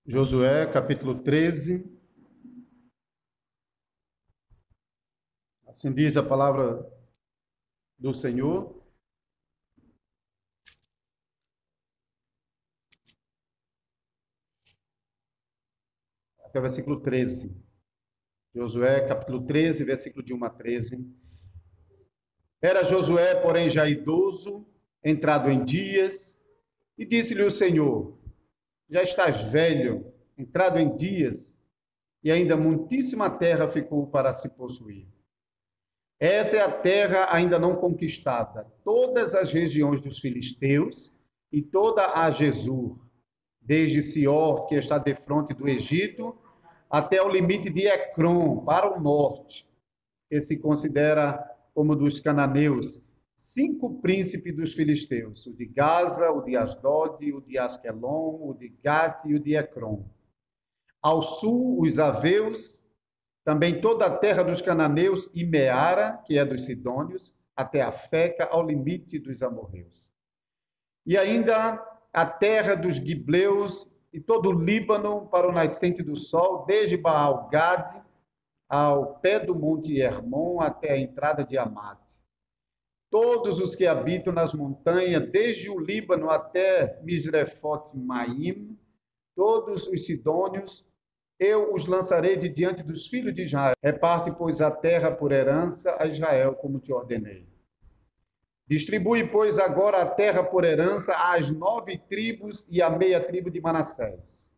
Josué, capítulo 13. Assim diz a palavra do Senhor. Até o versículo 13. Josué, capítulo 13, versículo de 1 a 13. Era Josué, porém, já idoso, entrado em dias, e disse-lhe o Senhor: Já estás velho, entrado em dias, e ainda muitíssima terra ficou para se possuir. Essa é a terra ainda não conquistada, todas as regiões dos filisteus e toda a Gesur, desde Sior, que está defronte do Egito, até o limite de Ecrom, para o norte, que se considera como dos cananeus, 5 príncipes dos filisteus: o de Gaza, o de Asdod, o de Asquelon, o de Gate e o de Ecrom. Ao sul, os aveus, também toda a terra dos cananeus e Meara, que é dos sidônios, até a Feca, ao limite dos amorreus. E ainda a terra dos gibleus e todo o Líbano para o nascente do sol, desde Baal-Gade ao pé do monte Hermon até a entrada de Amate. Todos os que habitam nas montanhas, desde o Líbano até Misrefote-Maim, todos os sidônios, eu os lançarei de diante dos filhos de Israel. Reparte, pois, a terra por herança a Israel, como te ordenei. Distribui, pois, agora a terra por herança às 9 tribos e à meia tribo de Manassés.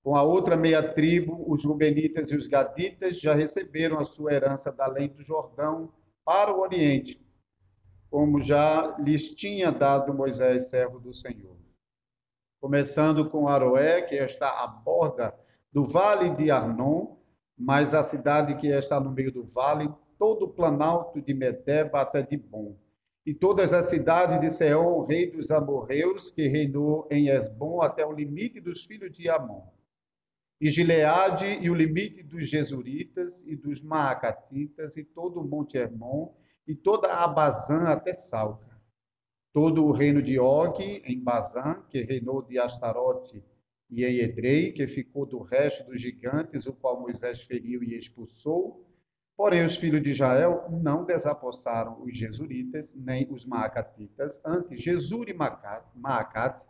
Com a outra meia tribo, os Rubenitas e os Gaditas já receberam a sua herança da além do Jordão para o Oriente, como já lhes tinha dado Moisés, servo do Senhor. Começando com Aroé, que está à borda do vale de Arnon, mas a cidade que está no meio do vale, todo o planalto de Medeba até Dibon, e todas as cidades de Seom, rei dos amorreus, que reinou em Esbom até o limite dos filhos de Amon, e Gileade e o limite dos Jesuritas e dos Maacatitas, e todo o monte Hermon, e toda a Bazã até Salca. Todo o reino de Og, em Bazã, que reinou de Astarote e em Edrei, que ficou do resto dos gigantes, o qual Moisés feriu e expulsou. Porém, os filhos de Israel não desapossaram os Jesuritas, nem os Maacatitas. Antes, Jesur e Maacate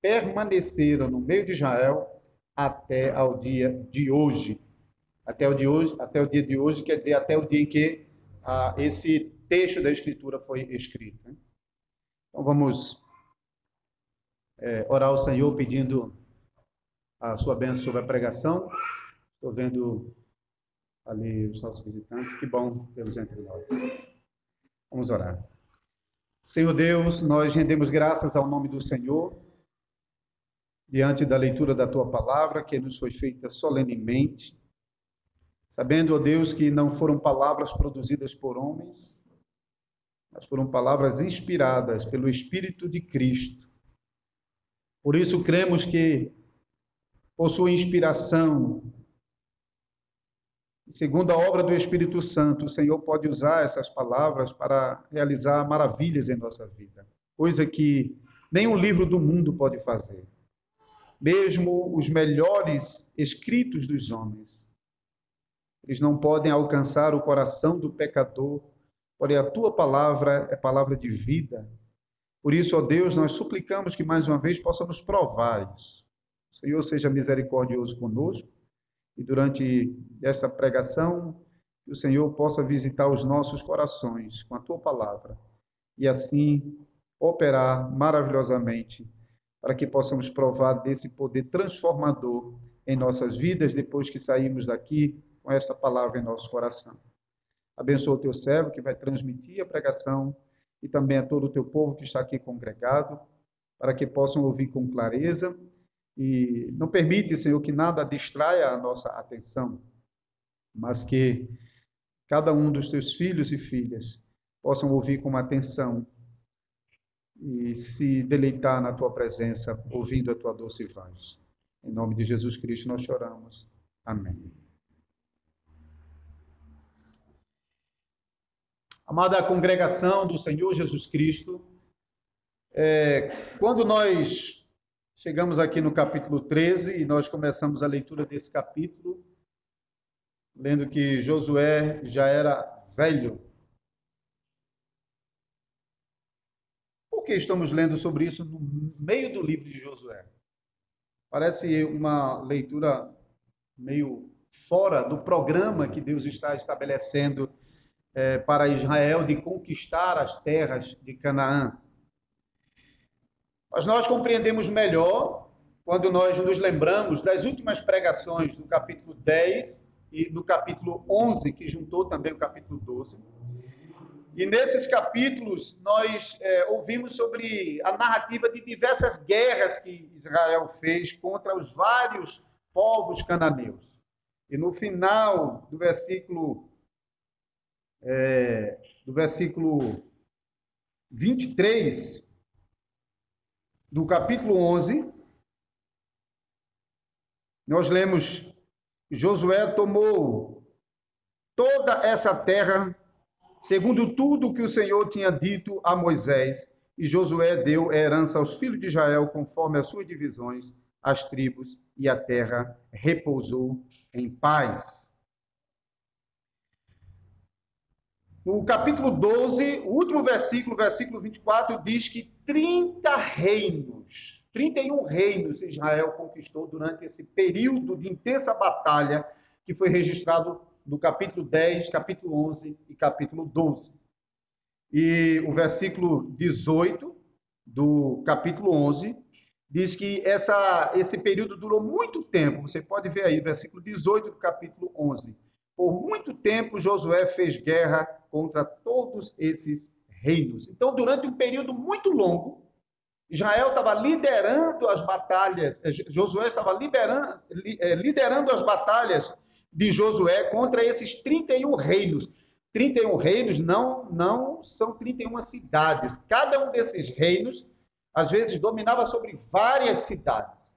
permaneceram no meio de Israel até ao dia de hoje. Até o dia de hoje, quer dizer, até o dia em que esse texto da Escritura foi escrito. Né? Então, vamos orar ao Senhor pedindo a sua bênção sobre a pregação. Estou vendo ali os nossos visitantes. Que bom tê-los entre nós. Vamos orar. Senhor Deus, nós rendemos graças ao nome do Senhor, diante da leitura da Tua palavra, que nos foi feita solenemente, sabendo, ó Deus, que não foram palavras produzidas por homens, mas foram palavras inspiradas pelo Espírito de Cristo. Por isso, cremos que, por sua inspiração, segundo a obra do Espírito Santo, o Senhor pode usar essas palavras para realizar maravilhas em nossa vida, coisa que nenhum livro do mundo pode fazer. Mesmo os melhores escritos dos homens, eles não podem alcançar o coração do pecador, porém a tua palavra é palavra de vida. Por isso, ó Deus, nós suplicamos que mais uma vez possamos provar isso. O Senhor seja misericordioso conosco e durante esta pregação, que o Senhor possa visitar os nossos corações com a tua palavra e assim operar maravilhosamente para que possamos provar desse poder transformador em nossas vidas depois que saímos daqui com esta palavra em nosso coração. Abençoa o teu servo que vai transmitir a pregação e também a todo o teu povo que está aqui congregado, para que possam ouvir com clareza e não permite, Senhor, que nada distraia a nossa atenção, mas que cada um dos teus filhos e filhas possam ouvir com atenção e se deleitar na tua presença, ouvindo a tua doce voz. Em nome de Jesus Cristo nós choramos. Amém. Amada congregação do Senhor Jesus Cristo, quando nós Chegamos aqui no capítulo 13 e nós começamos a leitura desse capítulo, lendo que Josué já era velho. Por que estamos lendo sobre isso no meio do livro de Josué? Parece uma leitura meio fora do programa que Deus está estabelecendo para Israel de conquistar as terras de Canaã. Mas nós compreendemos melhor quando nós nos lembramos das últimas pregações do capítulo 10 e do capítulo 11, que juntou também o capítulo 12. E nesses capítulos nós ouvimos sobre a narrativa de diversas guerras que Israel fez contra os vários povos cananeus. E no final do versículo 23 do capítulo 11, nós lemos que Josué tomou toda essa terra, segundo tudo que o Senhor tinha dito a Moisés, e Josué deu a herança aos filhos de Israel, conforme as suas divisões, as tribos, e a terra repousou em paz. No capítulo 12, o último versículo, versículo 24, diz que 31 reinos Israel conquistou durante esse período de intensa batalha que foi registrado no capítulo 10, capítulo 11 e capítulo 12. E o versículo 18 do capítulo 11 diz que esse período durou muito tempo. Você pode ver aí, versículo 18 do capítulo 11. Por muito tempo, Josué fez guerra contra todos esses reinos. Então, durante um período muito longo, Israel estava liderando as batalhas, Josué estava liderando as batalhas de Josué contra esses 31 reinos. 31 reinos não são 31 cidades. Cada um desses reinos, às vezes, dominava sobre várias cidades.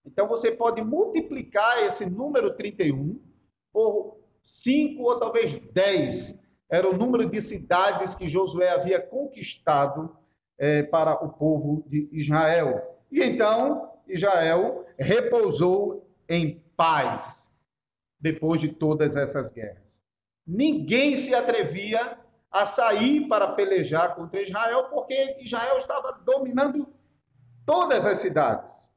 Então, você pode multiplicar esse número 31 por 5 ou talvez 10. Era o número de cidades que Josué havia conquistado para o povo de Israel. E então, Israel repousou em paz depois de todas essas guerras. Ninguém se atrevia a sair para pelejar contra Israel, porque Israel estava dominando todas as cidades.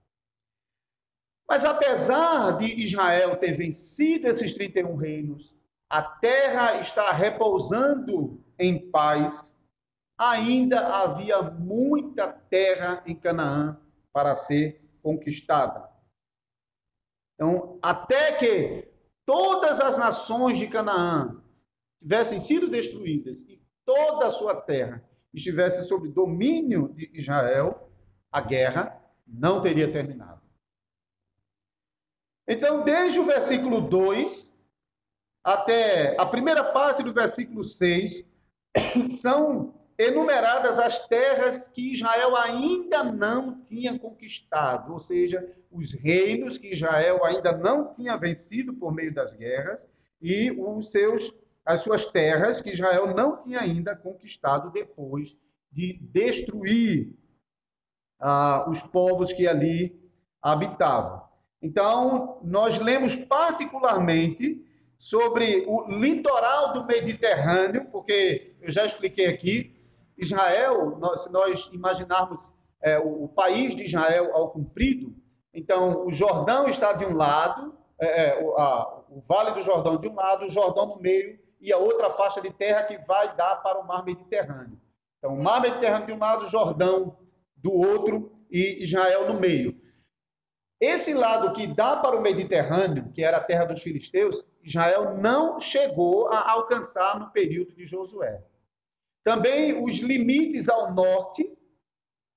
Mas apesar de Israel ter vencido esses 31 reinos, a terra está repousando em paz, ainda havia muita terra em Canaã para ser conquistada. Então, até que todas as nações de Canaã tivessem sido destruídas e toda a sua terra estivesse sob domínio de Israel, a guerra não teria terminado. Então, desde o versículo 2 até a primeira parte do versículo 6, são enumeradas as terras que Israel ainda não tinha conquistado, ou seja, os reinos que Israel ainda não tinha vencido por meio das guerras e as suas terras que Israel não tinha ainda conquistado depois de destruir os povos que ali habitavam. Então, nós lemos particularmente sobre o litoral do Mediterrâneo, porque eu já expliquei aqui, Israel, se nós imaginarmos o país de Israel ao comprido, então o Jordão está de um lado, o Vale do Jordão de um lado, o Jordão no meio e a outra faixa de terra que vai dar para o Mar Mediterrâneo. Então, o Mar Mediterrâneo de um lado, o Jordão do outro e Israel no meio. Esse lado que dá para o Mediterrâneo, que era a terra dos filisteus, Israel não chegou a alcançar no período de Josué. Também os limites ao norte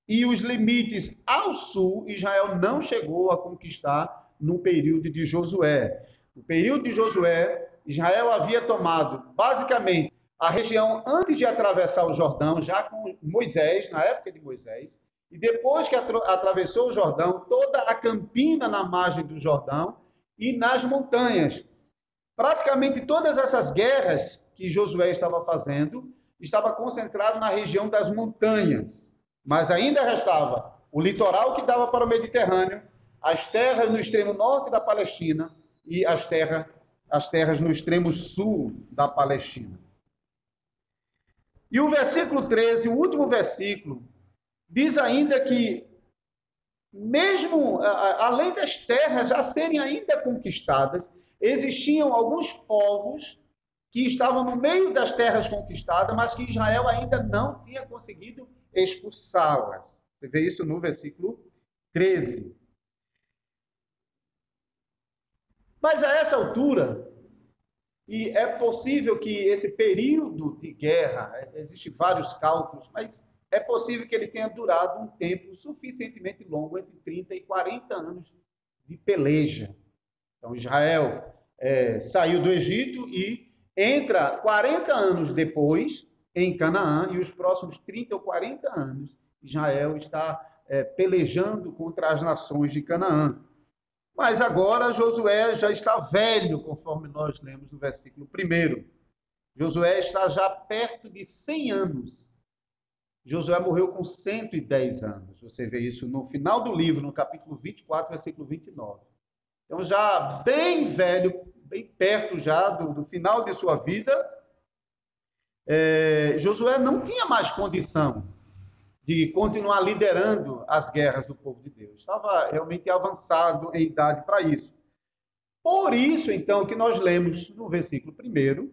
e os limites ao sul, Israel não chegou a conquistar no período de Josué. No período de Josué, Israel havia tomado, basicamente, a região antes de atravessar o Jordão, já com Moisés, na época de Moisés, e depois que atravessou o Jordão, toda a campina na margem do Jordão e nas montanhas. Praticamente todas essas guerras que Josué estava fazendo, estava concentrado na região das montanhas. Mas ainda restava o litoral que dava para o Mediterrâneo, as terras no extremo norte da Palestina e as terras no extremo sul da Palestina. E o versículo 13, o último versículo, diz ainda que, mesmo além das terras já serem ainda conquistadas, existiam alguns povos que estavam no meio das terras conquistadas, mas que Israel ainda não tinha conseguido expulsá-las. Você vê isso no versículo 13. Mas a essa altura, e é possível que esse período de guerra, existem vários cálculos, mas é possível que ele tenha durado um tempo suficientemente longo, entre 30 e 40 anos de peleja. Então, Israel saiu do Egito e entra 40 anos depois em Canaã, e os próximos 30 ou 40 anos, Israel está pelejando contra as nações de Canaã. Mas agora Josué já está velho, conforme nós lemos no versículo 1. Josué está já perto de 100 anos. Josué morreu com 110 anos. Você vê isso no final do livro, no capítulo 24, versículo 29. Então, já bem velho, bem perto já do final de sua vida, Josué não tinha mais condição de continuar liderando as guerras do povo de Deus. Estava realmente avançado em idade para isso. Por isso, então, que nós lemos no versículo 1,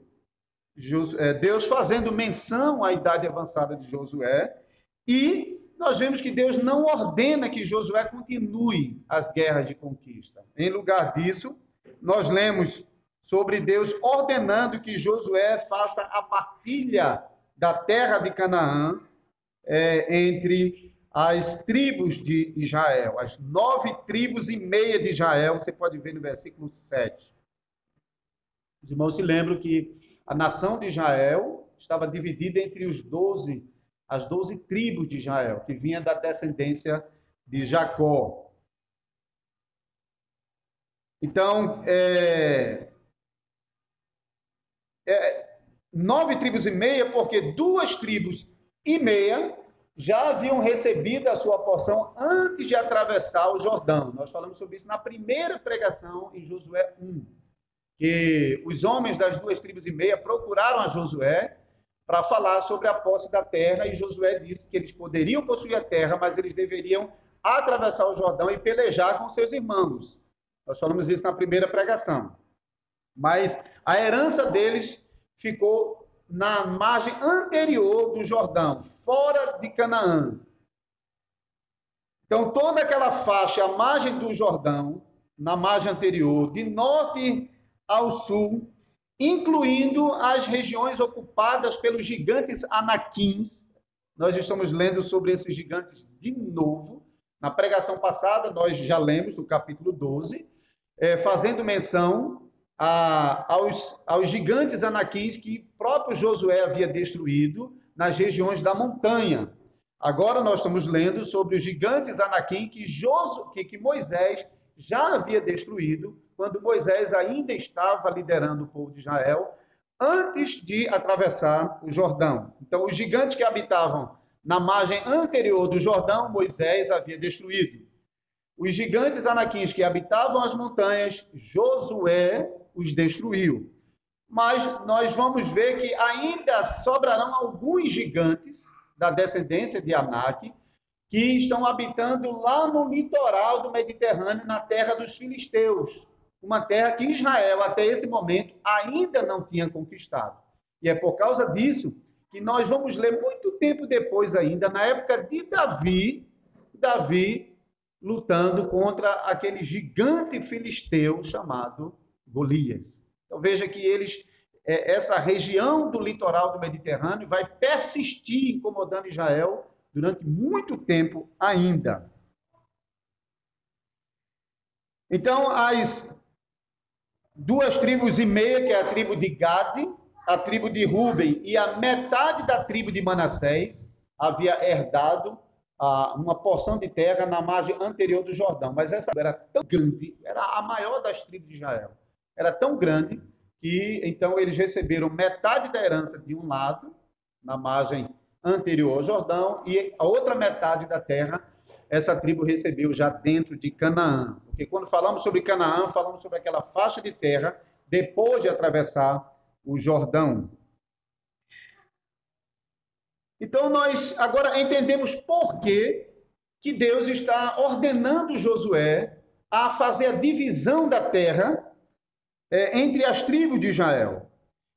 Deus fazendo menção à idade avançada de Josué, e nós vemos que Deus não ordena que Josué continue as guerras de conquista. Em lugar disso, nós lemos sobre Deus ordenando que Josué faça a partilha da terra de Canaã entre as tribos de Israel, as 9 tribos e meia de Israel, você pode ver no versículo 7. Os irmãos se lembram que a nação de Israel estava dividida entre as 12 tribos de Israel, que vinha da descendência de Jacó. Então, 9 tribos e meia, porque 2 tribos e meia já haviam recebido a sua porção antes de atravessar o Jordão. Nós falamos sobre isso na primeira pregação em Josué 1, que os homens das 2 tribos e meia procuraram a Josué para falar sobre a posse da terra, e Josué disse que eles poderiam possuir a terra, mas eles deveriam atravessar o Jordão e pelejar com seus irmãos. Nós falamos isso na primeira pregação. Mas a herança deles ficou na margem anterior do Jordão, fora de Canaã. Então, toda aquela faixa, a margem do Jordão, na margem anterior, de norte ao sul, incluindo as regiões ocupadas pelos gigantes anaquins. Nós estamos lendo sobre esses gigantes de novo. Na pregação passada, nós já lemos, no capítulo 12, fazendo menção aos gigantes anaquins que próprio Josué havia destruído nas regiões da montanha. Agora nós estamos lendo sobre os gigantes anaquim que Moisés já havia destruído quando Moisés ainda estava liderando o povo de Israel antes de atravessar o Jordão. Então, os gigantes que habitavam na margem anterior do Jordão, Moisés havia destruído. Os gigantes anaquins que habitavam as montanhas, Josué os destruiu. Mas nós vamos ver que ainda sobrarão alguns gigantes da descendência de Anak que estão habitando lá no litoral do Mediterrâneo, na terra dos filisteus, uma terra que Israel, até esse momento, ainda não tinha conquistado. E é por causa disso que nós vamos ler muito tempo depois ainda, na época de Davi lutando contra aquele gigante filisteu chamado Golias. Então veja que essa região do litoral do Mediterrâneo vai persistir incomodando Israel durante muito tempo ainda. Então, as 2 tribos e meia, que é a tribo de Gade, a tribo de Ruben e a metade da tribo de Manassés, havia herdado uma porção de terra na margem anterior do Jordão. Mas essa era tão grande, era a maior das tribos de Israel. Era tão grande que, então, eles receberam metade da herança de um lado, na margem anterior ao Jordão, e a outra metade da terra essa tribo recebeu já dentro de Canaã. Porque quando falamos sobre Canaã, falamos sobre aquela faixa de terra depois de atravessar o Jordão. Então, nós agora entendemos por que Deus está ordenando Josué a fazer a divisão da terra entre as tribos de Israel.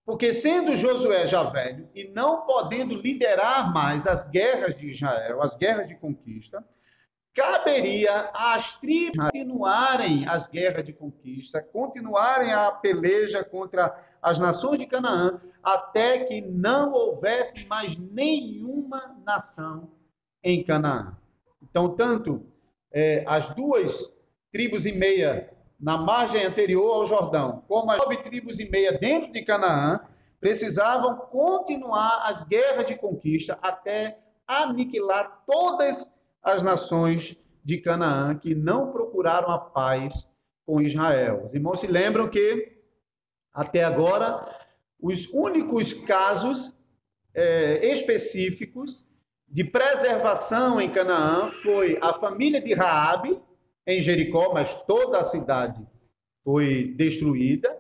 Porque sendo Josué já velho e não podendo liderar mais as guerras de Israel, as guerras de conquista, caberia às tribos continuarem as guerras de conquista, continuarem a peleja contra as nações de Canaã, até que não houvesse mais nenhuma nação em Canaã. Então, tanto as 2,5 tribos na margem anterior ao Jordão, como as 9,5 tribos dentro de Canaã, precisavam continuar as guerras de conquista até aniquilar todas as nações de Canaã que não procuraram a paz com Israel. Os irmãos se lembram que, até agora, os únicos casos específicos de preservação em Canaã foi a família de Raabe, em Jericó, mas toda a cidade foi destruída,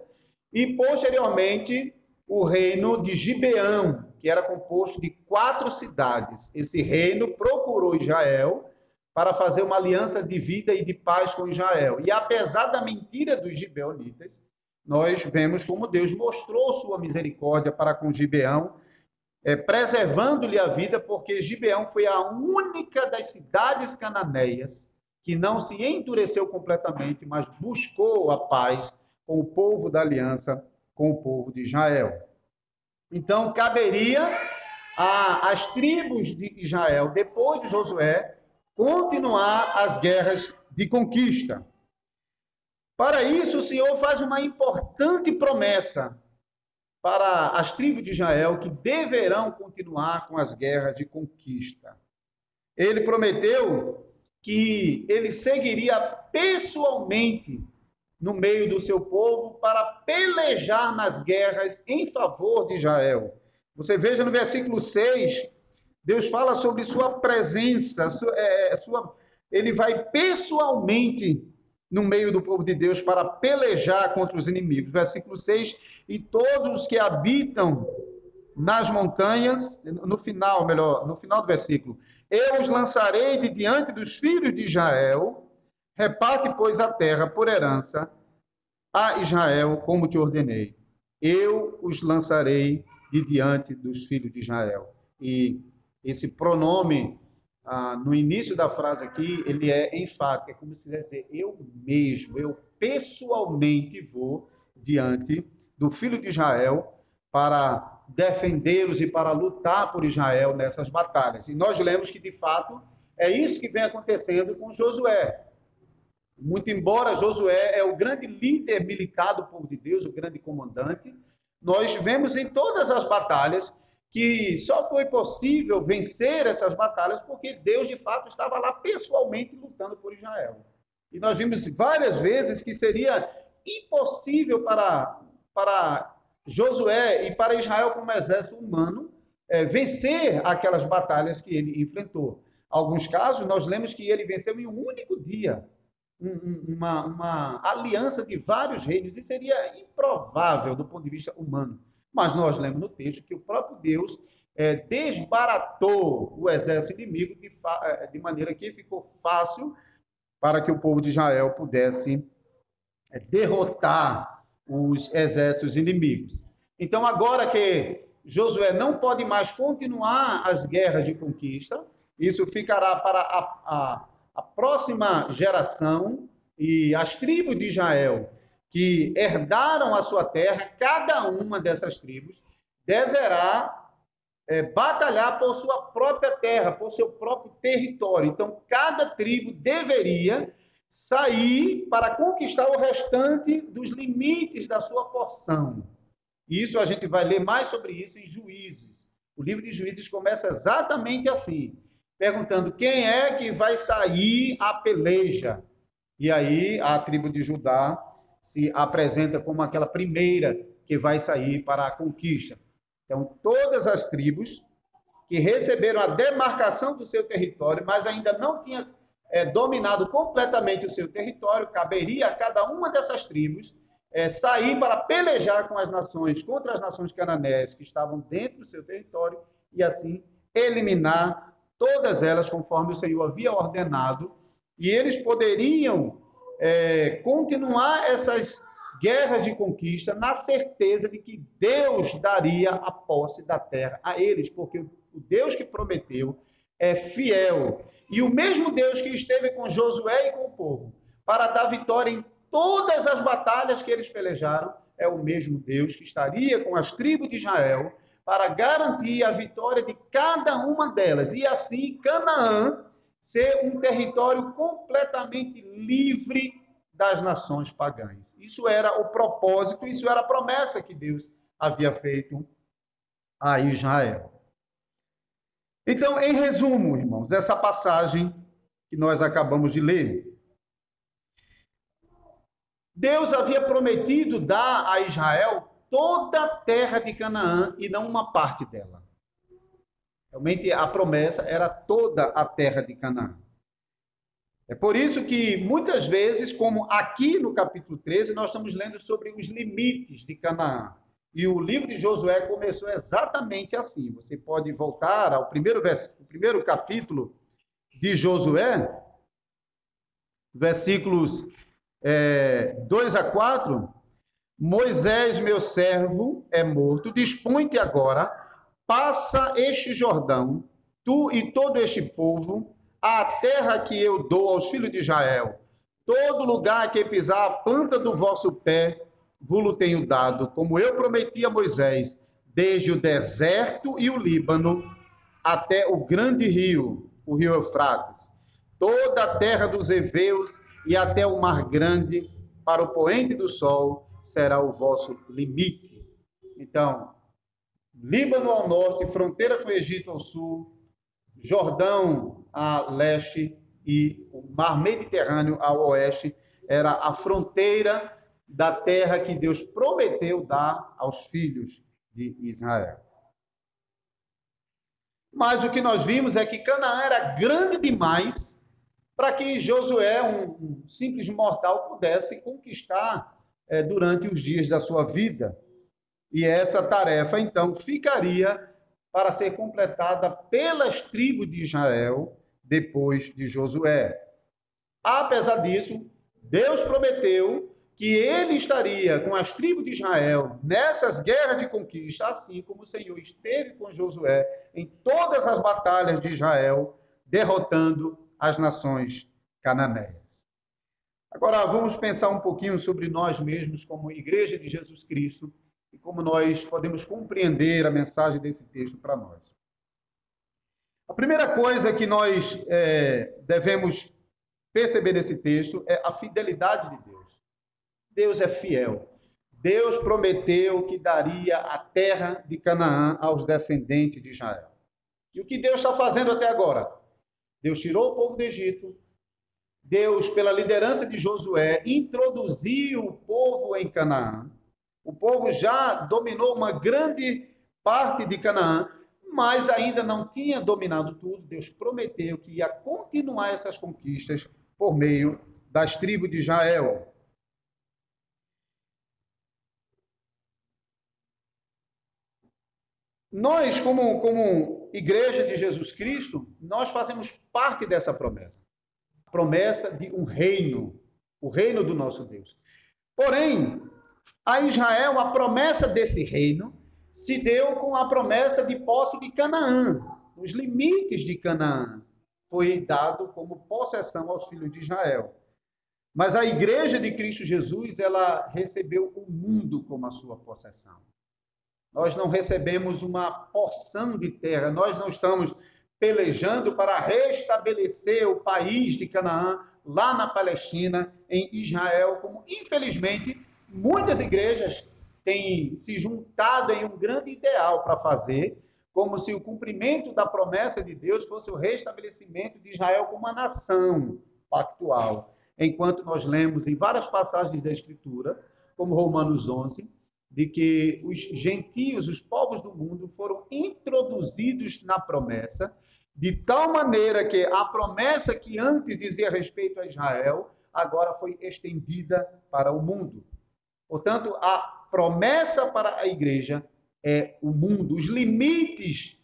e, posteriormente, o reino de Gibeão, que era composto de 4 cidades. Esse reino procurou Israel para fazer uma aliança de vida e de paz com Israel. E apesar da mentira dos gibeonitas, nós vemos como Deus mostrou sua misericórdia para com Gibeão, preservando-lhe a vida, porque Gibeão foi a única das cidades cananeias que não se endureceu completamente, mas buscou a paz com o povo da aliança, com o povo de Israel. Então, caberia às tribos de Israel, depois de Josué, continuar as guerras de conquista. Para isso, o Senhor faz uma importante promessa para as tribos de Israel, que deverão continuar com as guerras de conquista. Ele prometeu que ele seguiria pessoalmente no meio do seu povo para pelejar nas guerras em favor de Israel. Você veja no versículo 6, Deus fala sobre sua presença, ele vai pessoalmente no meio do povo de Deus para pelejar contra os inimigos. Versículo 6, e todos os que habitam nas montanhas, no final do versículo, eu os lançarei de diante dos filhos de Israel, reparte, pois, a terra por herança a Israel, como te ordenei. Eu os lançarei de diante dos filhos de Israel. E esse pronome, no início da frase aqui, ele é enfático, é como se dizer, eu mesmo, eu pessoalmente vou diante do filho de Israel para defendê-los e para lutar por Israel nessas batalhas. E nós lemos que, de fato, é isso que vem acontecendo com Josué. Muito embora Josué é o grande líder militar do povo de Deus, o grande comandante, nós vemos em todas as batalhas que só foi possível vencer essas batalhas porque Deus, de fato, estava lá pessoalmente lutando por Israel. E nós vimos várias vezes que seria impossível para Josué e para Israel como exército humano vencer aquelas batalhas que ele enfrentou. Alguns casos, nós lemos que ele venceu em um único dia uma aliança de vários reinos, e seria improvável do ponto de vista humano. Mas nós lemos no texto que o próprio Deus desbaratou o exército inimigo de maneira que ficou fácil para que o povo de Israel pudesse derrotar os exércitos inimigos. Então, agora que Josué não pode mais continuar as guerras de conquista, isso ficará para a próxima geração, e as tribos de Israel que herdaram a sua terra, cada uma dessas tribos deverá batalhar por sua própria terra, por seu próprio território. Então, cada tribo deveria sair para conquistar o restante dos limites da sua porção. Isso a gente vai ler mais sobre isso em Juízes. O livro de Juízes começa exatamente assim, perguntando quem é que vai sair à peleja. E aí a tribo de Judá se apresenta como aquela primeira que vai sair para a conquista. Então, todas as tribos que receberam a demarcação do seu território, mas ainda não tinha dominado completamente o seu território, caberia a cada uma dessas tribos sair para pelejar com as nações, contra as nações cananeias que estavam dentro do seu território e assim eliminar todas elas conforme o Senhor havia ordenado, e eles poderiam continuar essas guerras de conquista na certeza de que Deus daria a posse da terra a eles, porque o Deus que prometeu é fiel. E o mesmo Deus que esteve com Josué e com o povo para dar vitória em todas as batalhas que eles pelejaram, é o mesmo Deus que estaria com as tribos de Israel para garantir a vitória de cada uma delas. E assim, Canaã ser um território completamente livre das nações pagãs. Isso era o propósito, isso era a promessa que Deus havia feito a Israel. Então, em resumo, irmãos, essa passagem que nós acabamos de ler, Deus havia prometido dar a Israel toda a terra de Canaã e não uma parte dela. Realmente a promessa era toda a terra de Canaã. É por isso que muitas vezes, como aqui no capítulo 13, nós estamos lendo sobre os limites de Canaã. E o livro de Josué começou exatamente assim. Você pode voltar ao primeiro capítulo de Josué, versículos 2 a 4. Moisés, meu servo, é morto. Dispõe-te agora, passa este Jordão, tu e todo este povo, a terra que eu dou aos filhos de Israel. Todo lugar que pisar a planta do vosso pé, vos tenho dado, como eu prometi a Moisés, desde o deserto e o Líbano até o grande rio, o rio Eufrates, toda a terra dos heveus e até o mar grande, para o poente do sol, será o vosso limite. Então, Líbano ao norte, fronteira com o Egito ao sul, Jordão a leste e o mar Mediterrâneo ao oeste, era a fronteira da terra que Deus prometeu dar aos filhos de Israel. Mas o que nós vimos é que Canaã era grande demais para que Josué, um simples mortal, pudesse conquistar durante os dias da sua vida. E essa tarefa, então, ficaria para ser completada pelas tribos de Israel depois de Josué. Apesar disso, Deus prometeu que ele estaria com as tribos de Israel nessas guerras de conquista, assim como o Senhor esteve com Josué em todas as batalhas de Israel, derrotando as nações cananeias. Agora, vamos pensar um pouquinho sobre nós mesmos como Igreja de Jesus Cristo e como nós podemos compreender a mensagem desse texto para nós. A primeira coisa que nós devemos perceber nesse texto é a fidelidade de Deus. Deus é fiel. Deus prometeu que daria a terra de Canaã aos descendentes de Israel. E o que Deus está fazendo até agora? Deus tirou o povo do Egito. Deus, pela liderança de Josué, introduziu o povo em Canaã. O povo já dominou uma grande parte de Canaã, mas ainda não tinha dominado tudo. Deus prometeu que ia continuar essas conquistas por meio das tribos de Israel. Nós, como Igreja de Jesus Cristo, nós fazemos parte dessa promessa. A promessa de um reino, o reino do nosso Deus. Porém, a Israel, a promessa desse reino se deu com a promessa de posse de Canaã. Os limites de Canaã foi dado como possessão aos filhos de Israel. Mas a Igreja de Cristo Jesus, ela recebeu o mundo como a sua possessão. Nós não recebemos uma porção de terra, nós não estamos pelejando para restabelecer o país de Canaã lá na Palestina, em Israel, como infelizmente muitas igrejas têm se juntado em um grande ideal para fazer, como se o cumprimento da promessa de Deus fosse o restabelecimento de Israel como uma nação pactual. Enquanto nós lemos em várias passagens da Escritura, como Romanos 11, de que os gentios, os povos do mundo, foram introduzidos na promessa de tal maneira que a promessa que antes dizia respeito a Israel, agora foi estendida para o mundo. Portanto, a promessa para a igreja é o mundo. Os limites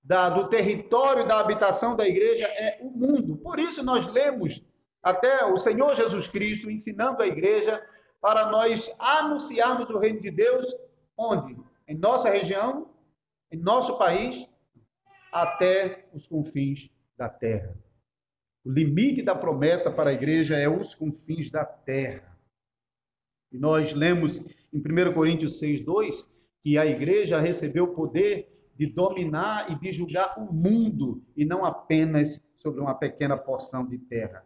do território da habitação da igreja é o mundo. Por isso nós lemos até o Senhor Jesus Cristo ensinando a igreja para nós anunciarmos o reino de Deus, onde? Em nossa região, em nosso país, até os confins da terra. O limite da promessa para a igreja é os confins da terra. E nós lemos em 1 Coríntios 6:2 que a igreja recebeu o poder de dominar e de julgar o mundo, e não apenas sobre uma pequena porção de terra.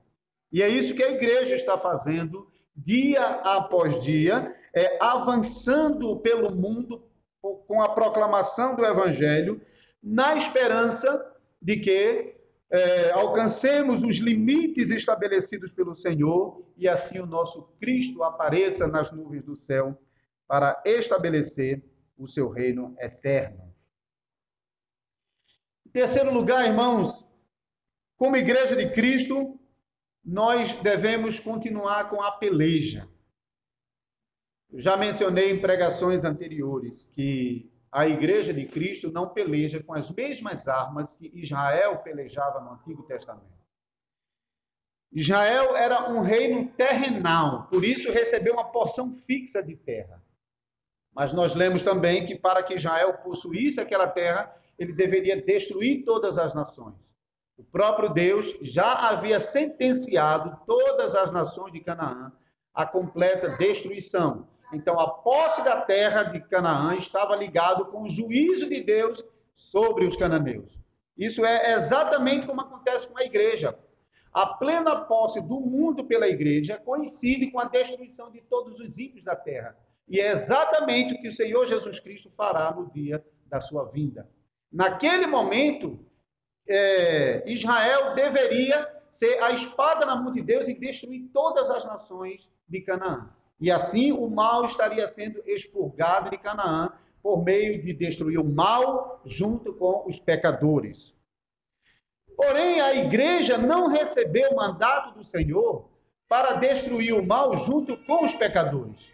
E é isso que a igreja está fazendo dia após dia, avançando pelo mundo com a proclamação do evangelho, na esperança de que alcancemos os limites estabelecidos pelo Senhor e assim o nosso Cristo apareça nas nuvens do céu para estabelecer o seu reino eterno. Em terceiro lugar, irmãos, como igreja de Cristo, nós devemos continuar com a peleja. Eu já mencionei em pregações anteriores que a igreja de Cristo não peleja com as mesmas armas que Israel pelejava no Antigo Testamento. Israel era um reino terrenal, por isso recebeu uma porção fixa de terra. Mas nós lemos também que para que Israel possuísse aquela terra, ele deveria destruir todas as nações. O próprio Deus já havia sentenciado todas as nações de Canaã à completa destruição. Então, a posse da terra de Canaã estava ligado com o juízo de Deus sobre os cananeus. Isso é exatamente como acontece com a igreja. A plena posse do mundo pela igreja coincide com a destruição de todos os ímpios da terra. E é exatamente o que o Senhor Jesus Cristo fará no dia da sua vinda. Naquele momento, Israel deveria ser a espada na mão de Deus e destruir todas as nações de Canaã. E assim o mal estaria sendo expurgado de Canaã por meio de destruir o mal junto com os pecadores. Porém, a igreja não recebeu o mandato do Senhor para destruir o mal junto com os pecadores.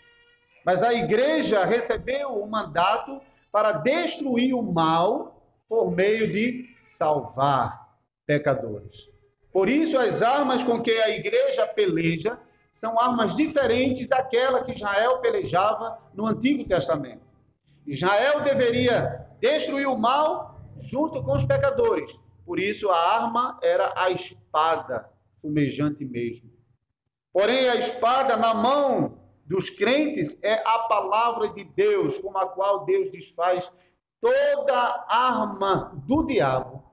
Mas a igreja recebeu o mandato para destruir o mal por meio de salvar pecadores. Por isso, as armas com que a igreja peleja são armas diferentes daquela que Israel pelejava no Antigo Testamento. Israel deveria destruir o mal junto com os pecadores. Por isso, a arma era a espada, fumejante mesmo. Porém, a espada na mão dos crentes é a palavra de Deus, com a qual Deus desfaz toda arma do diabo,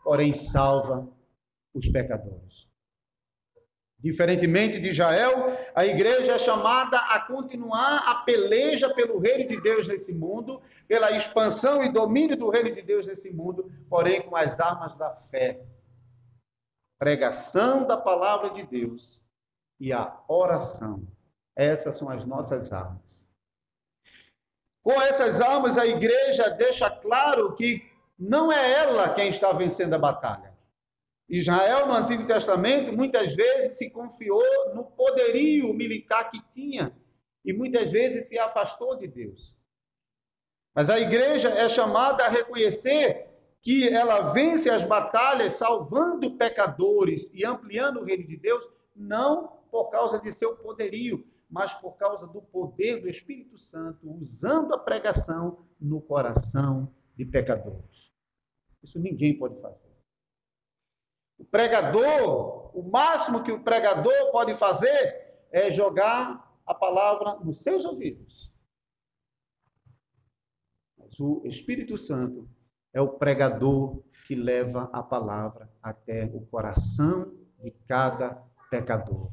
porém salva os pecadores. Diferentemente de Israel, a igreja é chamada a continuar a peleja pelo reino de Deus nesse mundo, pela expansão e domínio do reino de Deus nesse mundo, porém com as armas da fé. Pregação da palavra de Deus e a oração. Essas são as nossas armas. Com essas armas, a igreja deixa claro que não é ela quem está vencendo a batalha. Israel, no Antigo Testamento, muitas vezes se confiou no poderio militar que tinha e muitas vezes se afastou de Deus. Mas a igreja é chamada a reconhecer que ela vence as batalhas salvando pecadores e ampliando o reino de Deus, não por causa de seu poderio, mas por causa do poder do Espírito Santo, usando a pregação no coração de pecadores. Isso ninguém pode fazer. O pregador, o máximo que o pregador pode fazer é jogar a palavra nos seus ouvidos. Mas o Espírito Santo é o pregador que leva a palavra até o coração de cada pecador.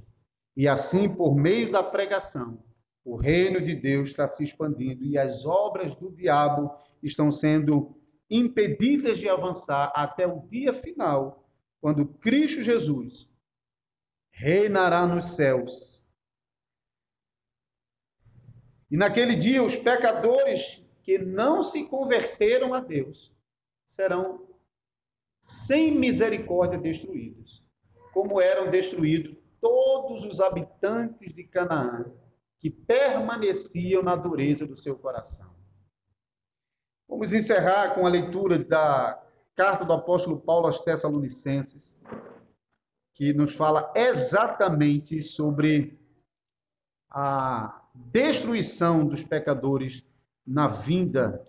E assim, por meio da pregação, o reino de Deus está se expandindo e as obras do diabo estão sendo impedidas de avançar até o dia final, quando Cristo Jesus reinará nos céus. E naquele dia, os pecadores que não se converteram a Deus serão sem misericórdia destruídos, como eram destruídos todos os habitantes de Canaã, que permaneciam na dureza do seu coração. Vamos encerrar com a leitura da carta do apóstolo Paulo aos Tessalonicenses, que nos fala exatamente sobre a destruição dos pecadores na vinda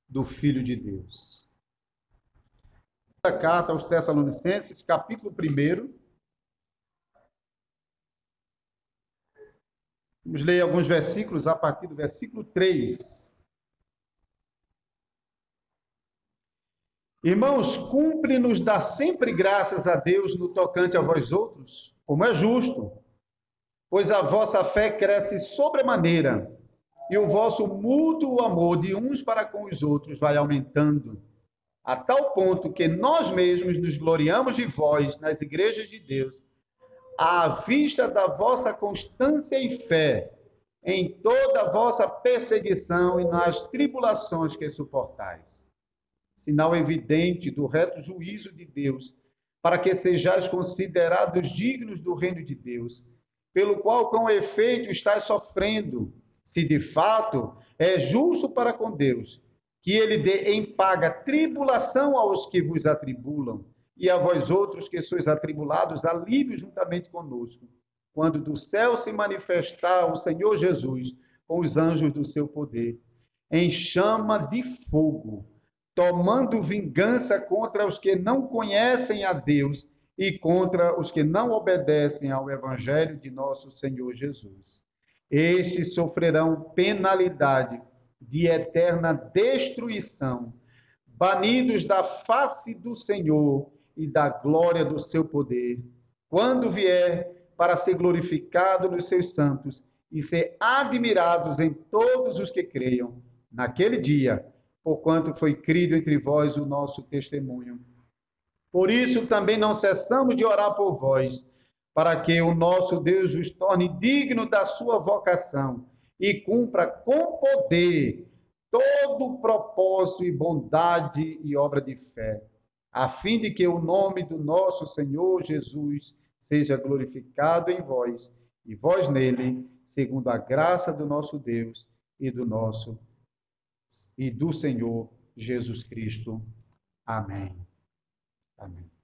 do Filho de Deus. A carta aos Tessalonicenses, capítulo 1. Vamos ler alguns versículos a partir do versículo 3. Irmãos, cumpre-nos dar sempre graças a Deus no tocante a vós outros, como é justo, pois a vossa fé cresce sobremaneira, e o vosso mútuo amor de uns para com os outros vai aumentando, a tal ponto que nós mesmos nos gloriamos de vós nas igrejas de Deus, à vista da vossa constância e fé, em toda a vossa perseguição e nas tribulações que suportais. Sinal evidente do reto juízo de Deus, para que sejais considerados dignos do reino de Deus, pelo qual com efeito estáis sofrendo, se de fato é justo para com Deus, que ele dê em paga tribulação aos que vos atribulam, e a vós outros que sois atribulados, alívio juntamente conosco, quando do céu se manifestar o Senhor Jesus com os anjos do seu poder, em chama de fogo, tomando vingança contra os que não conhecem a Deus e contra os que não obedecem ao evangelho de nosso Senhor Jesus. Estes sofrerão penalidade de eterna destruição, banidos da face do Senhor e da glória do seu poder, quando vier para ser glorificado nos seus santos e ser admirados em todos os que creiam, naquele dia, porquanto foi crido entre vós o nosso testemunho. Por isso também não cessamos de orar por vós, para que o nosso Deus os torne digno da sua vocação e cumpra com poder todo o propósito e bondade e obra de fé, a fim de que o nome do nosso Senhor Jesus seja glorificado em vós e vós nele, segundo a graça do nosso Deus e do Senhor Jesus Cristo. Amém. Amém.